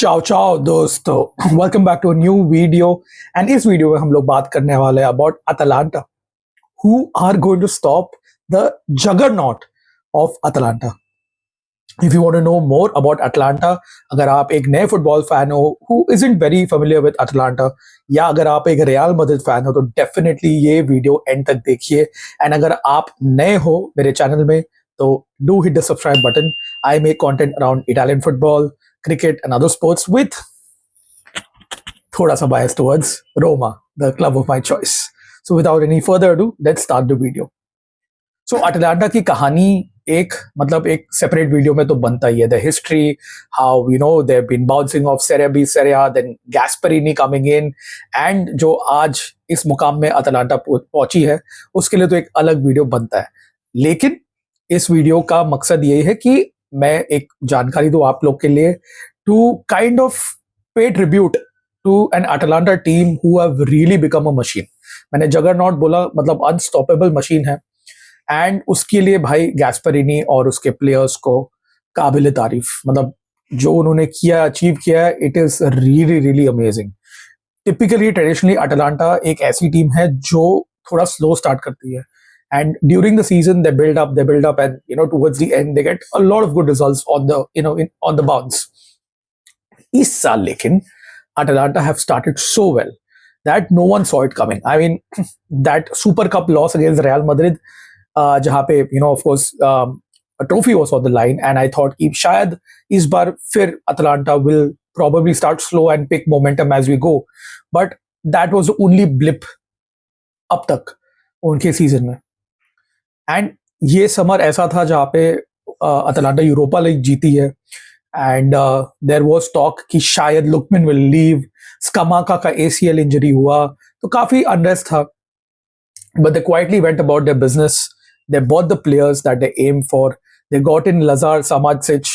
चाओ चाओ दोस्तों, welcome back to a new video. And इस वीडियो में हम लोग बात करने वाले हैं about Atalanta, who are going to stop the juggernaut of Atalanta. If you want to know more about Atalanta, अगर आप एक नए फुटबॉल फैन हो who isn't very familiar with Atalanta, या अगर आप एक रियल मैड्रिड फैन हो, तो डेफिनेटली ये वीडियो एंड तक देखिए। एंड अगर आप नए हो मेरे चैनल में, तो do hit the subscribe button. I make content around Italian football, cricket and other sports with thoda sa bias towards Roma, the club of my choice. So without any further ado, let's start the video. So Atalanta की कहानी एक separate video में तो बनता ही है। The history, how they've been bouncing off Serie B, Serie A, then Gasperini coming in, and जो आज इस मुकाम में अटलांटा पहुंची है, उसके लिए तो एक अलग वीडियो बनता है। लेकिन इस वीडियो का मकसद ये है कि मैं एक जानकारी दूं आप लोग के लिए, to kind of pay tribute to an Atalanta team who have really become a machine. मैंने जगरनॉट बोला, मतलब अनस्टॉपेबल मशीन है। एंड उसके लिए भाई गैस्परिनी और उसके प्लेयर्स को काबिल तारीफ, मतलब जो उन्होंने किया, अचीव किया है, it is really really amazing. Typically traditionally Atlanta एक ऐसी टीम है जो थोड़ा स्लो स्टार्ट करती है, and during the season they build up, and towards the end they get a lot of good results on the on the bounce. Is saal lekin Atalanta have started so well that no one saw it coming. I mean, that Super Cup loss against Real Madrid, jahan pe of course a trophy was on the line, and I thought if shayad is bar fir Atalanta will probably start slow and pick momentum as we go, but that was the only blip अब तक उनके season में। And ये summer ऐसा था जहाँ पे Atlanta Europa league जीती है, एंड देयर वाज टॉक कि शायद लुकमैन विल लीव, स्कमाका का एसीएल इंजरी हुआ, तो काफी अनरेस्ट था। But they quietly went about their business, they bought the players that they aim for, they got in Lazar Samardzic,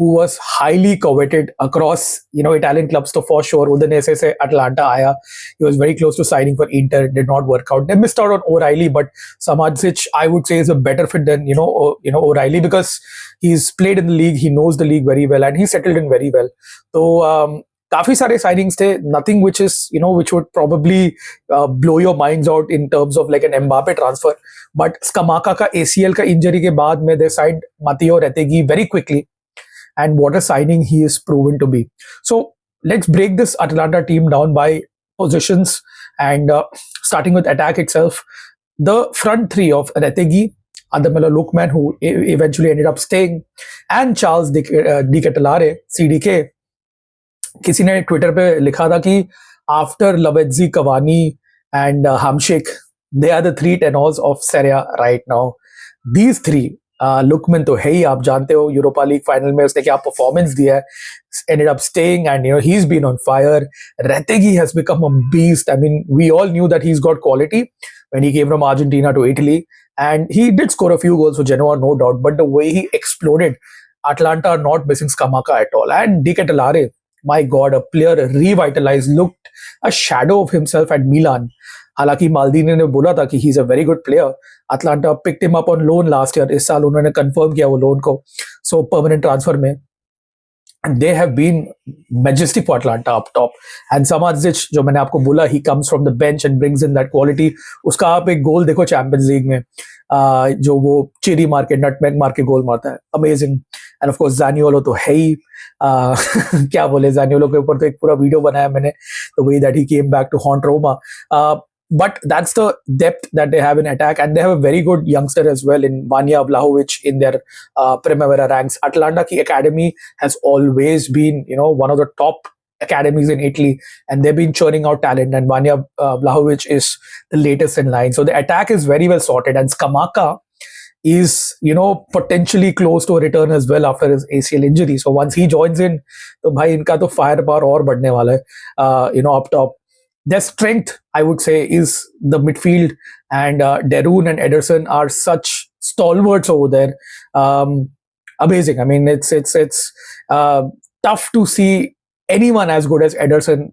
who was highly coveted across Italian clubs, तो for sure उधर से Atalanta आया। He was very close to signing for Inter, did not work out. They missed out on O'Reilly, but Samajic I would say is a better fit than O'Reilly, because he's played in the league, he knows the league very well, and he settled in very well. So काफी सारे signings थे, nothing which is which would probably blow your minds out in terms of like an Mbappe transfer. But Scamacca का ACL का injury के बाद में they signed Matteo Retegui very quickly. And what a signing he is proven to be. So let's break this Atalanta team down by positions, and starting with attack itself. The front three of Retegui, Adamela Lookman, who eventually ended up staying, and Charles Di Kettelare, CDK. किसी ने Twitter पे लिखा था कि after Lavezzi, Cavani and Hamšík, they are the three tenors of Serie A right now. These three, Lookman तो है ही, आप जानते हो यूरोपा लीग फाइनल में उसने क्या परफॉर्मेंस दिया है, ended up staying, and he's been on fire. Retegui has become a beast. I mean, we all knew that he's got quality when he came from Argentina to Italy, and he did score a few goals for Genoa, no doubt, but the way he exploded, Atalanta are not missing Scamacca at all. And Di Kettelare, my god, a player revitalized, looked a shadow of himself at Milan. हालांकि माल्दीनी ने बोला था कि he is a very good player, Atlanta picked him up on loan last year, इस साल उन्होंने confirm किया वो लोन को, सो परमानेंट ट्रांसफर में। And they have been majestic for Atalanta up top. And Samajic, जो मैंने आपको बोला, he comes from the bench and brings in that quality. उसका आप एक गोल देखो चैंपियंस लीग में, जो वो चेरी मार के, नटमैग मार के गोल मारता है, अमेजिंग। एंड ऑफ कोर्स ज़ानियोलो तो है ही, क्या बोले, ज़ानियोलो के ऊपर तो एक पूरा वीडियो बनाया मैंने, the way that he came back to haunt Roma. But that's the depth that they have in attack, and they have a very good youngster as well in Vanja Vlahovic in their Primavera ranks. Atalanta ki academy has always been, one of the top academies in Italy, and they've been churning out talent, and Vanja Vlahovic is the latest in line. So the attack is very well sorted, and Scamacca is, potentially close to a return as well after his ACL injury. So once he joins in, तो भाई इनका तो firepower और बढ़ने वाला है, up top. Their strength, I would say, is the midfield, and Derun and Ederson are such stalwarts over there. Amazing. I mean, it's tough to see anyone as good as Ederson.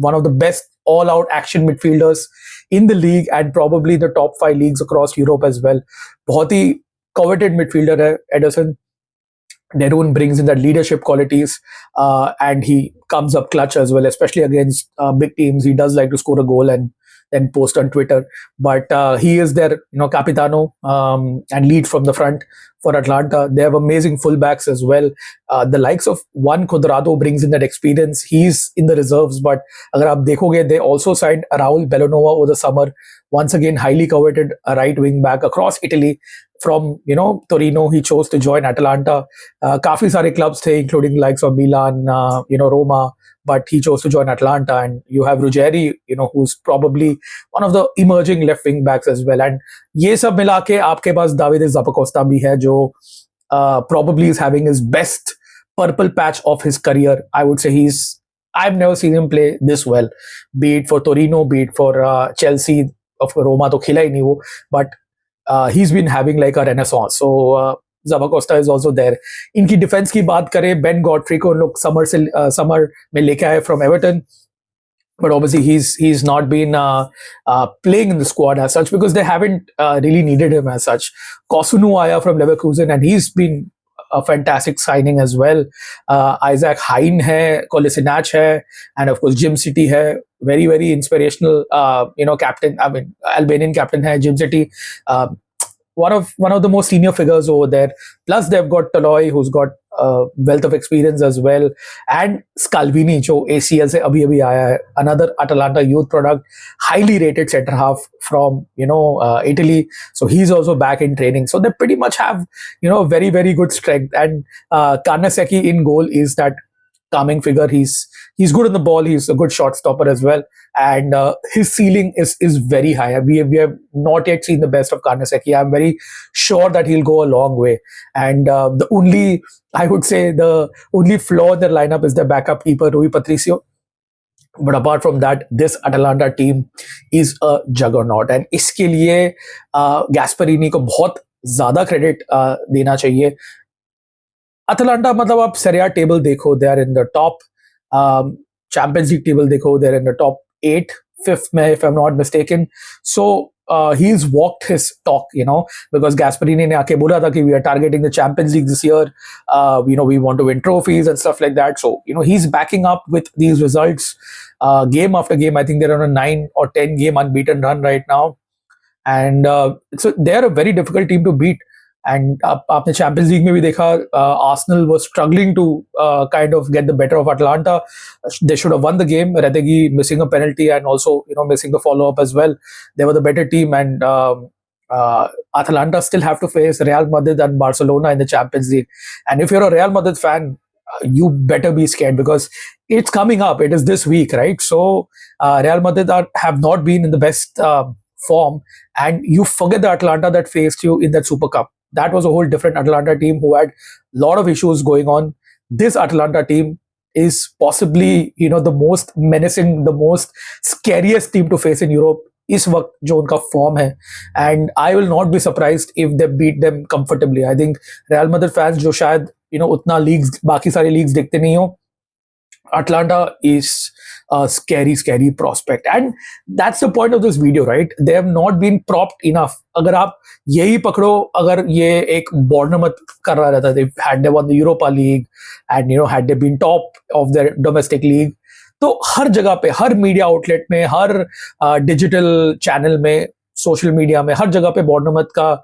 One of the best all-out action midfielders in the league, and probably the top 5 leagues across Europe as well. बहुत ही coveted midfielder है Ederson. Derun brings in that leadership qualities, and he comes up clutch as well, especially against big teams. He does like to score a goal and then post on Twitter. But he is their, capitano, and lead from the front for Atlanta. They have amazing fullbacks as well. The likes of Juan Cuadrado brings in that experience. He's in the reserves, but agar aap dekhoge, they also signed Raul Bellanova over the summer. Once again, highly coveted right wing back across Italy from Torino. He chose to join Atalanta. काफी सारे clubs थे, including likes of Milan, Roma, but he chose to join Atlanta. And you have Ruggeri, who's probably one of the emerging left wing backs as well. And ये सब मिला के आपके पास Davide Zappacosta भी है, जो probably is having his best purple patch of his career. I would say I've never seen him play this well, be it for Torino, be it for Chelsea. Of Roma तो खेला ही नहीं वो, but he's been having like a renaissance. So Zappacosta is also there. इनकी defence की बात करें, Ben Godfrey को लोग समर में लेके आए from Everton, but obviously he's not been playing in the squad as such because they haven't really needed him as such. Kosunu आया from Leverkusen and he's been a fantastic signing as well. Isaac Hein hai, Kolasinac hai, and of course Jim City hai. Very, very inspirational, captain. I mean, Albanian captain hai, Jim City. One of the most senior figures over there. Plus, they've got Toloi, who's got wealth of experience as well, and Scalvini, जो ACL से अभी आया है, another Atalanta youth product, highly rated centre half from Italy. So he's also back in training. So they pretty much have very, very good strength. And Karnaseki in goal is that calming figure. He's good on the ball. He's a good shot stopper as well, and his ceiling is very high. We have not yet seen the best of Karnaseki. I'm very sure that he'll go a long way. And the only flaw in their lineup is their backup keeper Rui Patricio. But apart from that, this Atalanta team is a juggernaut, and इसके लिए Gasperini को बहुत ज़्यादा credit देना चाहिए. Atalanta, मतलब आप Serie A table देखो, they are in the top. Champions League table देखो, they're in the top 8, 5th में, if I'm not mistaken. So he's walked his talk, because Gasperini ने आके बोला था कि we are targeting the Champions League this year. We want to win trophies and stuff like that. So he's backing up with these results, game after game. I think they're on a 9 or 10 game unbeaten run right now, and so they're a very difficult team to beat. And आपने Champions League में भी देखा, Arsenal was struggling to kind of get the better of Atalanta. They should have won the game. Retegi missing a penalty and also missing the follow up as well. They were the better team, and Atalanta still have to face Real Madrid and Barcelona in the Champions League. And if you're a Real Madrid fan, you better be scared because it's coming up. It is this week, right? So Real Madrid have not been in the best form, and you forget the Atalanta that faced you in that Super Cup. That was a whole different Atalanta team who had a lot of issues going on. This Atalanta team is possibly, the most menacing, the most scariest team to face in Europe इस वक्त जो उनका form है, and I will not be surprised if they beat them comfortably. I think Real Madrid fans जो शायद उतना leagues बाकी सारी लीग्स देखते नहीं हो, Atalanta is a scary prospect, and that's the point of this video, right? They have not been propped enough. अगर आप यही पकड़ो, अगर ये एक Bournemouth कर रहा रहता, they had they won the Europa League, and had they been top of their domestic league, तो हर जगह पे, हर मीडिया आउटलेट में, हर डिजिटल चैनल में, सोशल मीडिया में, हर जगह पे Bournemouth का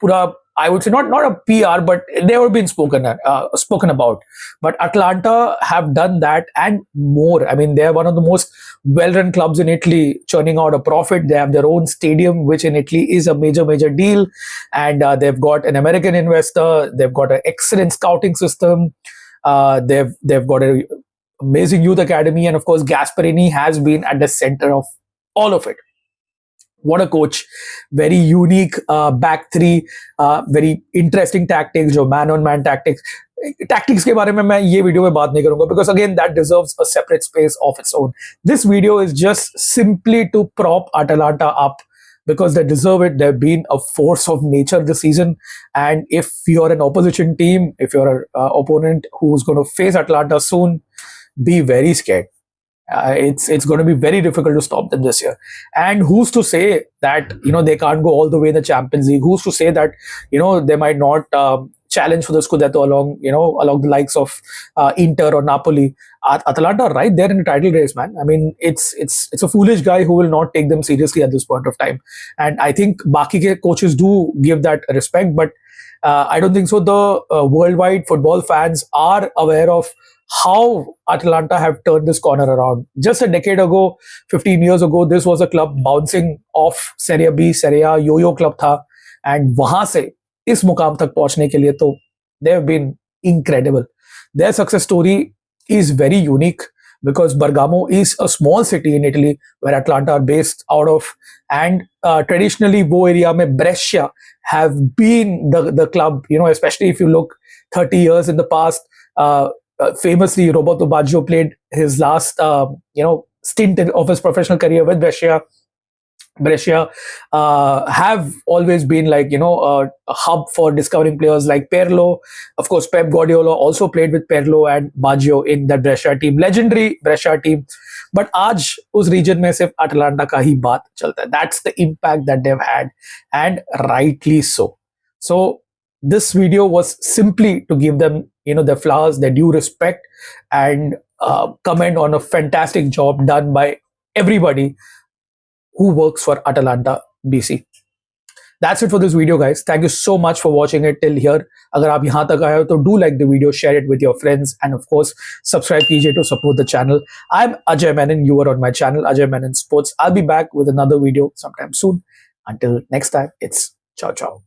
पूरा, I would say not a PR, but never been spoken about. But Atalanta have done that and more. I mean, they are one of the most well-run clubs in Italy, churning out a profit. They have their own stadium, which in Italy is a major deal. And they've got an American investor. They've got an excellent scouting system. They've got an amazing youth academy. And of course, Gasperini has been at the center of all of it. What a coach. Very unique back three, very interesting tactics, जो man-on-man tactics. Tactics के बारे में मैं ये video में बात नहीं करूंगा, because again that deserves a separate space of its own. This video is just simply to prop Atalanta up because they deserve it. They've been a force of nature this season, and if you're an opposition team, if you're an opponent who's going to face Atalanta soon, be very scared. It's going to be very difficult to stop them this year. And who's to say that they can't go all the way in the Champions League? Who's to say that they might not challenge for the Scudetto along the likes of Inter or Napoli? Atalanta are right there in the title race, man. I mean, it's a foolish guy who will not take them seriously at this point of time. And I think Baki ke coaches do give that respect, but I don't think so. The worldwide football fans are aware of how Atalanta have turned this corner around. Just a decade ago, 15 years ago, this was a club bouncing off Serie B, Serie A, yo-yo club था. And वहां से इस मुकाम तक पहुंचने के लिए तो they have been incredible. Their success story is very unique because Bergamo is a small city in Italy where Atalanta are based out of, and traditionally wo area mein Brescia have been the club, especially if you look 30 years in the past. Famously, Roberto Baggio played his last stint of his professional career with Brescia. Brescia have always been like a hub for discovering players like Pirlo. Of course, Pep Guardiola also played with Pirlo and Baggio in that Brescia team, legendary Brescia team. But आज उस region में सिर्फ Atalanta का ही बात चलता है. That's the impact that they've had, and rightly so. So this video was simply to give them their flowers, their due respect, and comment on a fantastic job done by everybody who works for Atalanta BC. That's it for this video, guys. Thank you so much for watching it till here. अगर आप यहाँ तक आए हो तो do like the video, share it with your friends, and of course subscribe कीजिए to support the channel. I'm Ajay Menon. You are on my channel, Ajay Menon Sports. I'll be back with another video sometime soon. Until next time, it's ciao ciao.